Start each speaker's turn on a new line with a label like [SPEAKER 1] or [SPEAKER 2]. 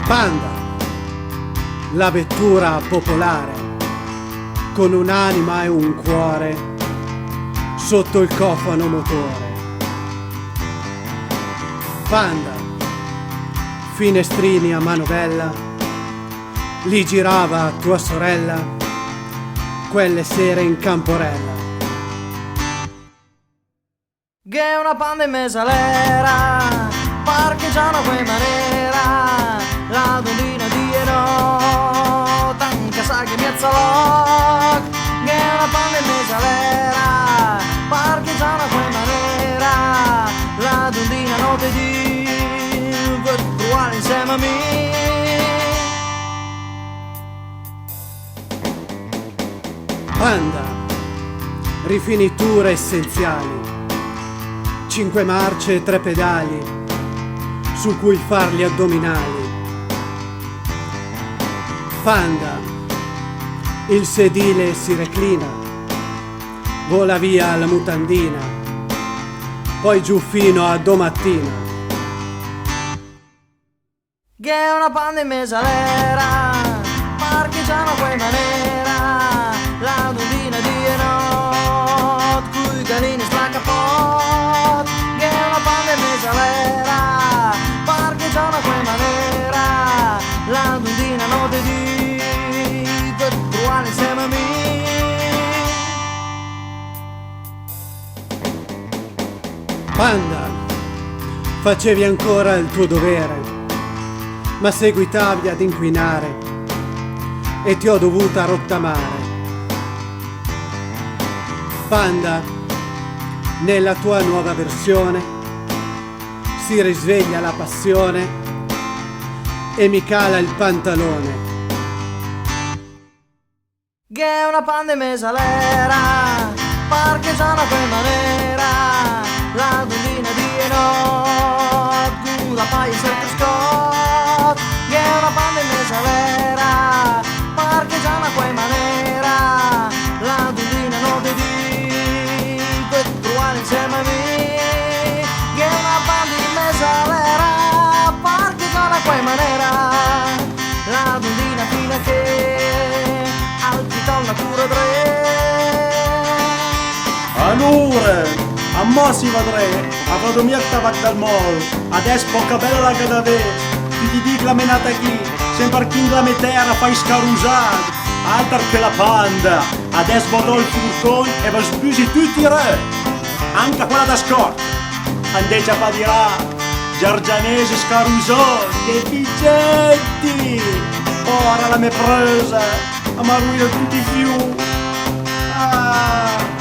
[SPEAKER 1] Panda, la vettura popolare, con un'anima e un cuore sotto il cofano motore. Panda, finestrini a manovella, li girava tua sorella quelle sere in Camporella.
[SPEAKER 2] Che una panda in mesalera parcheggiano a quei manera, la dondina di no, tanca sa che miazzaloc. Che una panda in mesalera parcheggiano a quei manera, la dondina notte di virtuale insieme a me.
[SPEAKER 1] Panda, rifiniture essenziali, 5 marce e 3 pedali su cui far gli addominali. Panda, il sedile si reclina, vola via la mutandina, poi giù fino a domattina.
[SPEAKER 2] Che una panda in mesalera parcheggiano a quei manera, la dondina di not, cui galini slacapot. Che una panda in mesalera parcheggiano a quei manera, la dondina notte di virtuale insieme a me.
[SPEAKER 1] Panda, facevi ancora il tuo dovere, ma seguitavi ad inquinare e ti ho dovuta rottamare. Panda, nella tua nuova versione si risveglia la passione e mi cala il pantalone.
[SPEAKER 2] Che una panda in mesalera parcheggiano a quei manera, la dondina di no, con la paia sempre scott. Che una panda in mesalera parcheggiano a quei manera, la dondina notte di virtuale insieme a me. Che una panda in mesalera parcheggiano a quei manera, la dondina fino a che al titolo natura 3.
[SPEAKER 3] Allora, a mo si vedrà, a vado mietta va dal mall, adesso poca bella che da ve, ti dico la menata qui, sempre chi la metera fai scarusare, altra che la panda, adesso vado il furcone e va spusi tutti i re, anche quella da scorta, andeggia a dirà, Giorgianese scarusone, che bigetti, ora la me presa, a maruire tutti i fiumi, ah.